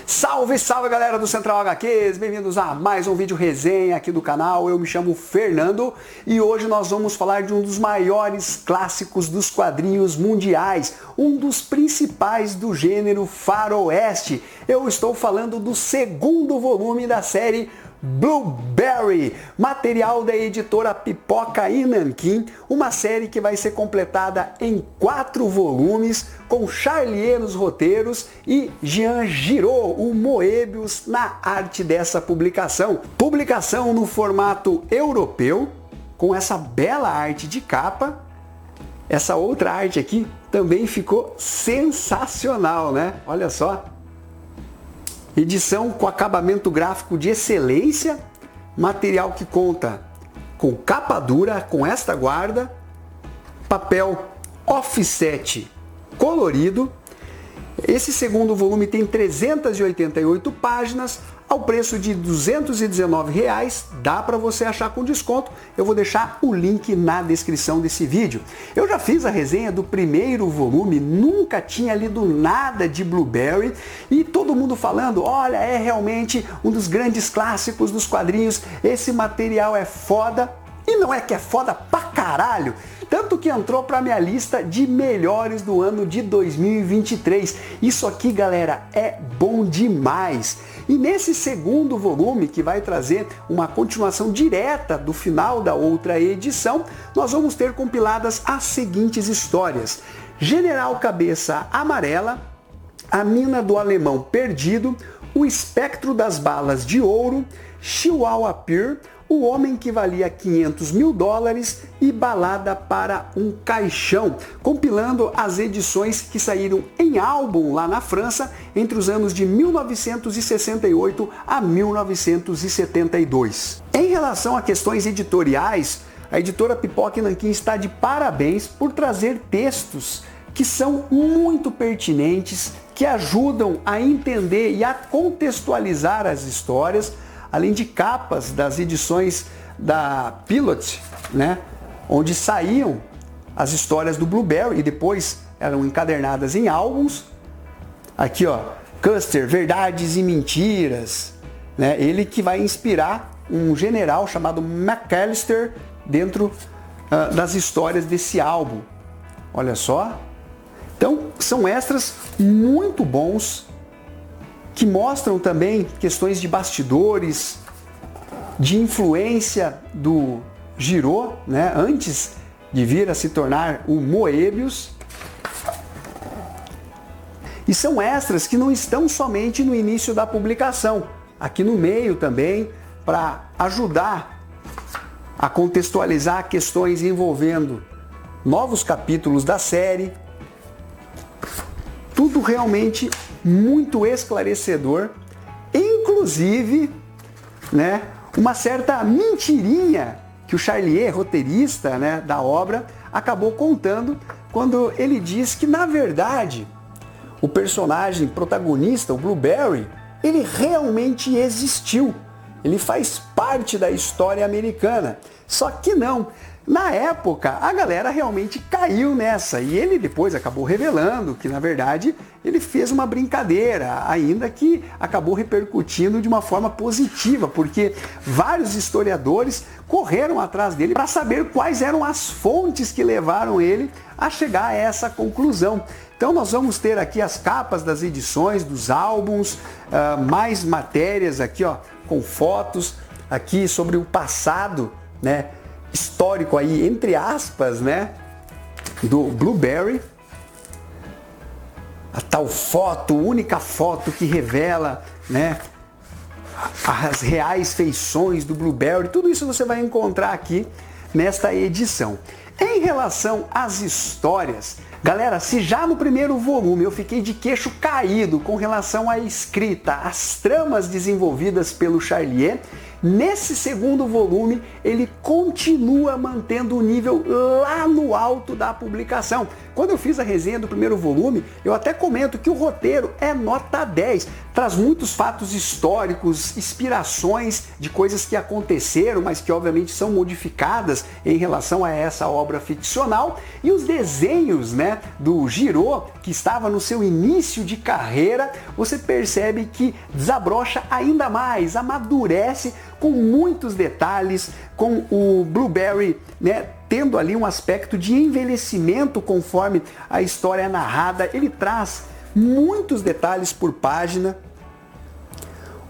Salve, salve galera do Central HQs, bem-vindos a mais um vídeo resenha aqui do canal. Eu me chamo Fernando e hoje nós vamos falar de um dos maiores clássicos dos quadrinhos mundiais, um dos principais do gênero faroeste. Eu estou falando do segundo volume da série Blueberry, material da editora Pipoca e Nanquim, uma série que vai ser completada em 4 volumes, com Charlier nos roteiros e Jean Giraud, o Moebius, na arte dessa publicação. Publicação no formato europeu, com essa bela arte de capa. Essa outra arte aqui também ficou sensacional, né? Olha só. Edição com acabamento gráfico de excelência, material que conta com capa dura, com esta guarda, papel offset colorido. Esse segundo volume tem 388 páginas, ao preço de R$ 219, dá para você achar com desconto. Eu vou deixar o link na descrição desse vídeo. Eu já fiz a resenha do primeiro volume, nunca tinha lido nada de Blueberry e todo mundo falando, olha, é realmente um dos grandes clássicos dos quadrinhos, esse material é foda. E não é que é foda pra caralho, tanto que entrou pra minha lista de melhores do ano de 2023. Isso aqui, galera, é bom demais. E nesse segundo volume, que vai trazer uma continuação direta do final da outra edição, nós vamos ter compiladas as seguintes histórias: General Cabeça Amarela, A Mina do Alemão Perdido, O Espectro das Balas de Ouro, Chihuahua Pier, O Homem que Valia $500 mil e Balada para um Caixão, compilando as edições que saíram em álbum lá na França entre os anos de 1968 a 1972. Em relação a questões editoriais, a editora Pipoca e Nanquim está de parabéns por trazer textos que são muito pertinentes, que ajudam a entender e a contextualizar as histórias, além de capas das edições da Pilot, né, onde saíam as histórias do Blueberry e depois eram encadernadas em álbuns. Aqui, ó, Custer, Verdades e Mentiras, né, ele que vai inspirar um general chamado McAllister dentro das histórias desse álbum. Olha só. Então, são extras muito bons, que mostram também questões de bastidores, de influência do Giraud, né, antes de vir a se tornar o Moebius. E são extras que não estão somente no início da publicação, aqui no meio também, para ajudar a contextualizar questões envolvendo novos capítulos da série. Tudo realmente muito esclarecedor, inclusive, né, uma certa mentirinha que o Charlier, roteirista, né, da obra, acabou contando quando ele diz que, na verdade, o personagem protagonista, o Blueberry, ele realmente existiu. Ele faz parte da história americana. Só que não. Na época, a galera realmente caiu nessa e ele depois acabou revelando que, na verdade, ele fez uma brincadeira, ainda que acabou repercutindo de uma forma positiva, porque vários historiadores correram atrás dele para saber quais eram as fontes que levaram ele a chegar a essa conclusão. Então nós vamos ter aqui as capas das edições, dos álbuns, mais matérias aqui, ó, com fotos aqui sobre o passado, né, histórico aí, entre aspas, né, do Blueberry. A tal foto, única foto que revela, né, as reais feições do Blueberry. Tudo isso você vai encontrar aqui nesta edição. Em relação às histórias, galera, se já no primeiro volume eu fiquei de queixo caído com relação à escrita, às tramas desenvolvidas pelo Charlier, nesse segundo volume ele continua mantendo o nível lá no alto da publicação. Quando eu fiz a resenha do primeiro volume, eu até comento que o roteiro é nota 10, traz muitos fatos históricos, inspirações de coisas que aconteceram, mas que obviamente são modificadas em relação a essa obra ficcional. E os desenhos, né, do Giraud, que estava no seu início de carreira, você percebe que desabrocha ainda mais, amadurece com muitos detalhes, com o Blueberry, né, tendo ali um aspecto de envelhecimento conforme a história é narrada. Ele traz muitos detalhes por página.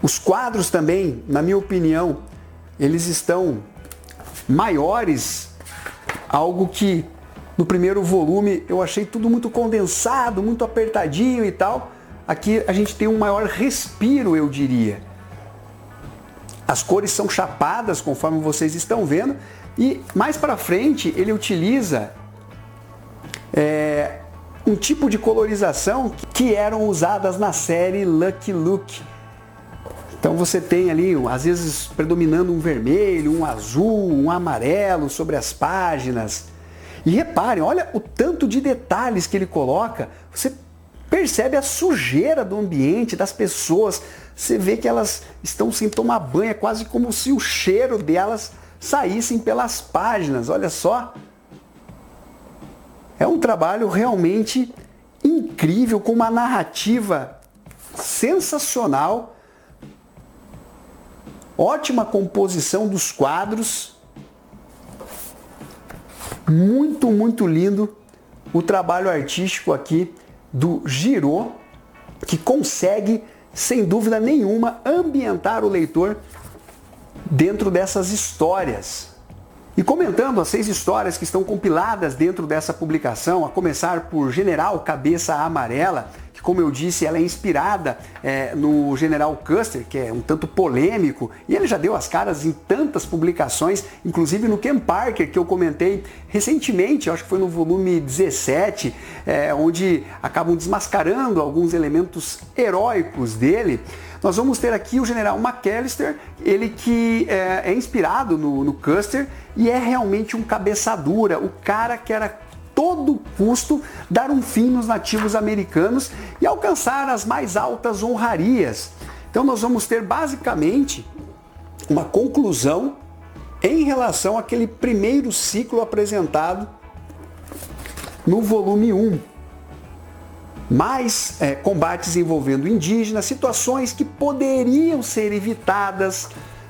Os quadros também, na minha opinião, eles estão maiores, algo que no primeiro volume eu achei tudo muito condensado, muito apertadinho e tal. Aqui a gente tem um maior respiro, eu diria. As cores são chapadas, conforme vocês estão vendo, e mais para frente ele utiliza um tipo de colorização que eram usadas na série Lucky Luke. Então você tem ali, às vezes, predominando um vermelho, um azul, um amarelo sobre as páginas. E reparem, olha o tanto de detalhes que ele coloca. Você percebe a sujeira do ambiente, das pessoas. Você vê que elas estão sem tomar banho, é quase como se o cheiro delas saíssem pelas páginas. Olha só. É um trabalho realmente incrível, com uma narrativa sensacional. Ótima composição dos quadros. Muito, muito lindo o trabalho artístico aqui do Giraud, que consegue, sem dúvida nenhuma, ambientar o leitor dentro dessas histórias. E comentando as 6 histórias que estão compiladas dentro dessa publicação, a começar por General Cabeça Amarela, que, como eu disse, ela é inspirada no General Custer, que é um tanto polêmico, e ele já deu as caras em tantas publicações, inclusive no Ken Parker, que eu comentei recentemente, acho que foi no volume 17, onde acabam desmascarando alguns elementos heróicos dele. Nós vamos ter aqui o General McAllister, ele que é inspirado no Custer e é realmente um cabeça dura, o cara que era todo custo dar um fim nos nativos americanos e alcançar as mais altas honrarias. Então nós vamos ter basicamente uma conclusão em relação àquele primeiro ciclo apresentado no volume 1. Mais combates envolvendo indígenas, situações que poderiam ser evitadas,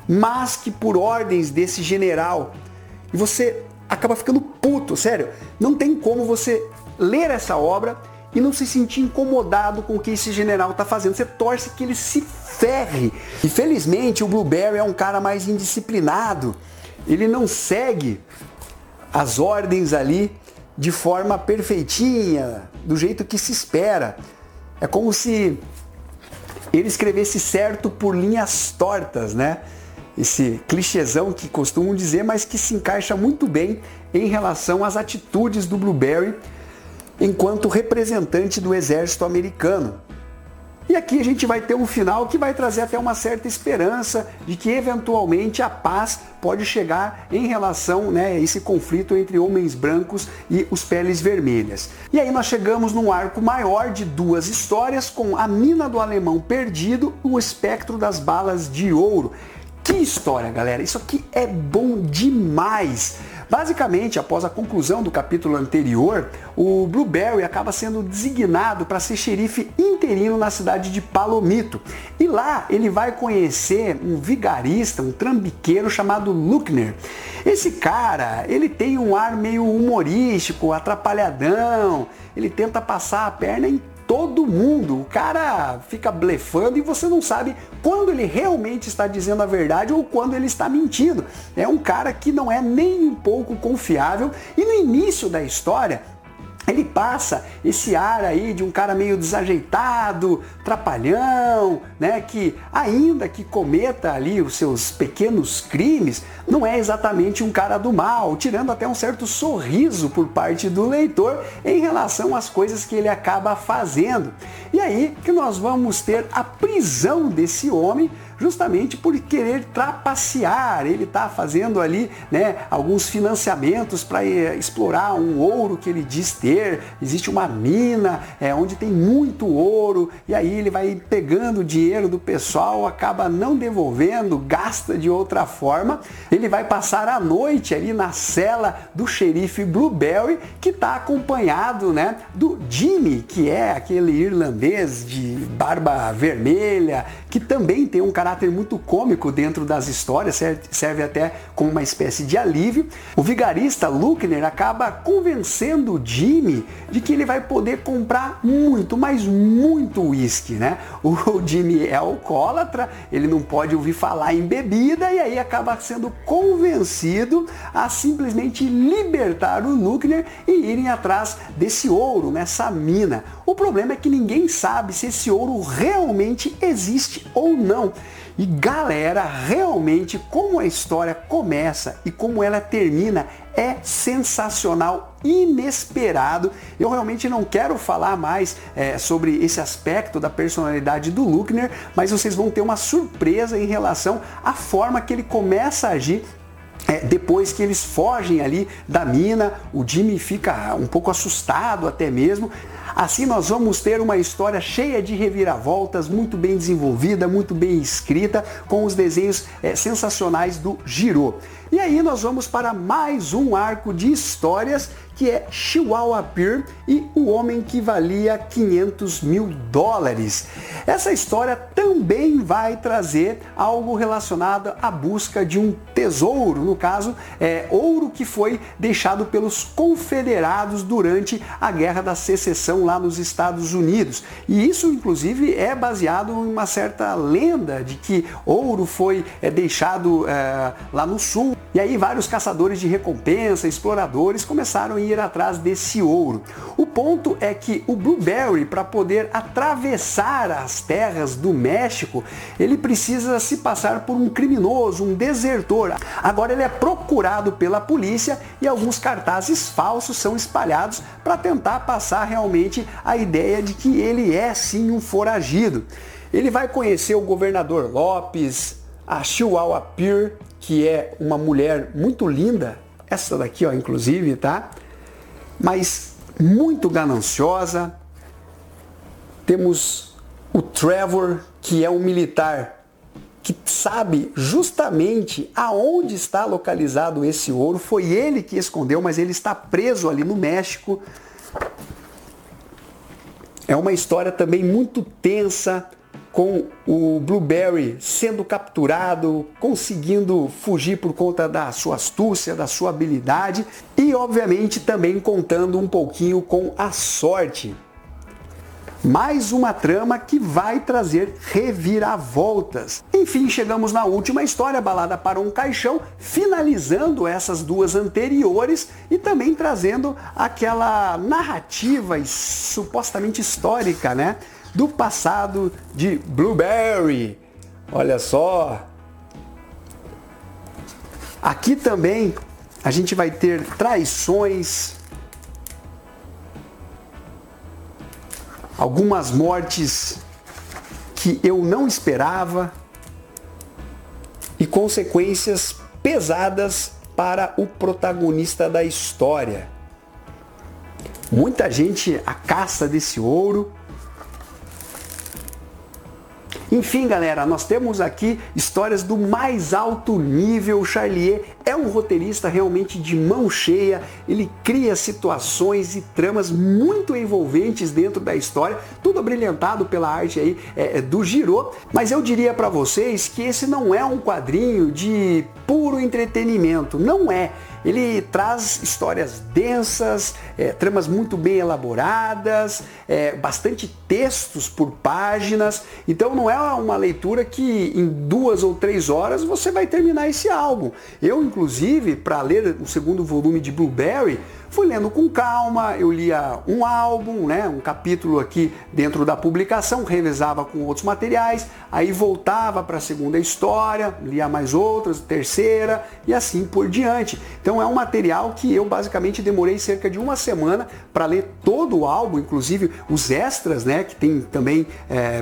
mas que por ordens desse general, e você acaba ficando puto, sério. Não tem como você ler essa obra e não se sentir incomodado com o que esse general está fazendo. Você torce que ele se ferre. E felizmente o Blueberry é um cara mais indisciplinado. Ele não segue as ordens ali de forma perfeitinha, do jeito que se espera. É como se ele escrevesse certo por linhas tortas, né? Esse clichêzão que costumam dizer, mas que se encaixa muito bem em relação às atitudes do Blueberry enquanto representante do exército americano. E aqui a gente vai ter um final que vai trazer até uma certa esperança de que eventualmente a paz pode chegar em relação, né, a esse conflito entre homens brancos e os peles vermelhas. E aí nós chegamos num arco maior de 2 histórias com A Mina do Alemão Perdido e O Espectro das Balas de Ouro. Que história, galera! Isso aqui é bom demais! Basicamente, após a conclusão do capítulo anterior, o Blueberry acaba sendo designado para ser xerife interino na cidade de Palomito. E lá ele vai conhecer um vigarista, um trambiqueiro chamado Luckner. Esse cara, ele tem um ar meio humorístico, atrapalhadão, ele tenta passar a perna em todo mundo. O cara fica blefando e você não sabe quando ele realmente está dizendo a verdade ou quando ele está mentindo. É um cara que não é nem um pouco confiável e no início da história ele passa esse ar aí de um cara meio desajeitado, trapalhão, né, que ainda que cometa ali os seus pequenos crimes, não é exatamente um cara do mal, tirando até um certo sorriso por parte do leitor em relação às coisas que ele acaba fazendo. E aí que nós vamos ter a prisão desse homem justamente por querer trapacear. Ele está fazendo ali, né, alguns financiamentos para explorar um ouro que ele diz ter. Existe uma mina onde tem muito ouro, e aí ele vai pegando o dinheiro do pessoal, acaba não devolvendo, gasta de outra forma. Ele vai passar a noite ali na cela do xerife Blueberry, que está acompanhado, né, do Jimmy, que é aquele irlandês de barba vermelha, que também tem um caráter muito cômico dentro das histórias, serve até como uma espécie de alívio. O vigarista Luckner acaba convencendo o Jimmy de que ele vai poder comprar muito, mas muito uísque, né? O Jimmy é alcoólatra, ele não pode ouvir falar em bebida, e aí acaba sendo convencido a simplesmente libertar o Luckner e irem atrás desse ouro, nessa mina. O problema é que ninguém sabe se esse ouro realmente existe ou não. E galera, realmente como a história começa e como ela termina é sensacional, inesperado. Eu realmente não quero falar mais sobre esse aspecto da personalidade do Luckner, mas vocês vão ter uma surpresa em relação à forma que ele começa a agir. Depois que eles fogem ali da mina, o Jimmy fica um pouco assustado até mesmo. Assim nós vamos ter uma história cheia de reviravoltas, muito bem desenvolvida, muito bem escrita, com os desenhos sensacionais do Giro. E aí nós vamos para mais um arco de histórias, que é Chihuahua Pier e o homem que valia $500 mil. Essa história também vai trazer algo relacionado à busca de um tesouro, no caso, ouro que foi deixado pelos confederados durante a Guerra da Secessão lá nos Estados Unidos. E isso, inclusive, é baseado em uma certa lenda de que ouro foi deixado lá no sul. E aí vários caçadores de recompensa, exploradores, começaram a ir atrás desse ouro. O ponto é que o Blueberry, para poder atravessar as terras do México, ele precisa se passar por um criminoso, um desertor. Agora ele é procurado pela polícia e alguns cartazes falsos são espalhados para tentar passar realmente a ideia de que ele é sim um foragido. Ele vai conhecer o governador Lopes, a Chihuahua Pier, que é uma mulher muito linda, essa daqui, ó, inclusive, tá? Mas muito gananciosa. Temos o Trevor, que é um militar que sabe justamente aonde está localizado esse ouro. Foi ele que escondeu, mas ele está preso ali no México. É uma história também muito tensa, com o Blueberry sendo capturado, conseguindo fugir por conta da sua astúcia, da sua habilidade e, obviamente, também contando um pouquinho com a sorte. Mais uma trama que vai trazer reviravoltas. Enfim, chegamos na última história, Balada para um Caixão, finalizando essas duas anteriores e também trazendo aquela narrativa supostamente histórica, né, do passado de Blueberry. Olha só. Aqui também a gente vai ter traições, algumas mortes que eu não esperava e consequências pesadas para o protagonista da história. Muita gente à caça desse ouro. Enfim, galera, nós temos aqui histórias do mais alto nível. O Charlier é um roteirista realmente de mão cheia, ele cria situações e tramas muito envolventes dentro da história, tudo brilhantado pela arte aí do Giro. Mas eu diria para vocês que esse não é um quadrinho de puro entretenimento, não é. Ele traz histórias densas, tramas muito bem elaboradas, bastante textos por páginas. Então não é uma leitura que em 2 ou 3 horas você vai terminar esse álbum. Eu, inclusive, para ler o segundo volume de Blueberry, fui lendo com calma, eu lia um álbum, né, um capítulo aqui dentro da publicação, revezava com outros materiais, aí voltava para a segunda história, lia mais outras, terceira e assim por diante. Então é um material que eu basicamente demorei cerca de uma semana para ler todo o álbum, inclusive os extras, né, que tem também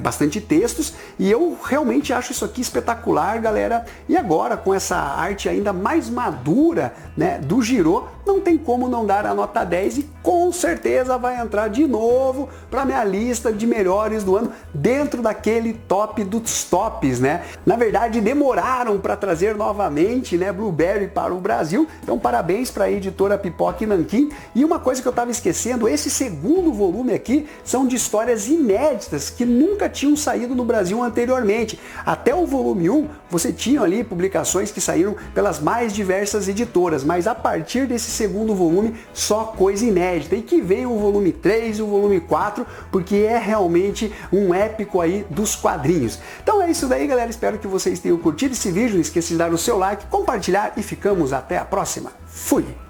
bastante textos, e eu realmente acho isso aqui espetacular, galera. E agora com essa arte ainda mais madura, né, do Giraud, não tem como não dar a nota 10 e com certeza vai entrar de novo para minha lista de melhores do ano, dentro daquele top dos tops, né? Na verdade, demoraram para trazer novamente, né, Blueberry para o Brasil. Então, parabéns para a editora Pipoca e Nanquim. E uma coisa que eu estava esquecendo, esse segundo volume aqui são de histórias inéditas que nunca tinham saído no Brasil anteriormente. Até o volume 1, você tinha ali publicações que saíram pelas mais diversas editoras, mas a partir desse segundo volume, só coisa inédita. E que veio o volume 3 e o volume 4, porque é realmente um épico aí dos quadrinhos. Então é isso daí, galera. Espero que vocês tenham curtido esse vídeo. Não esqueça de dar o seu like, compartilhar e ficamos até a próxima. Fui!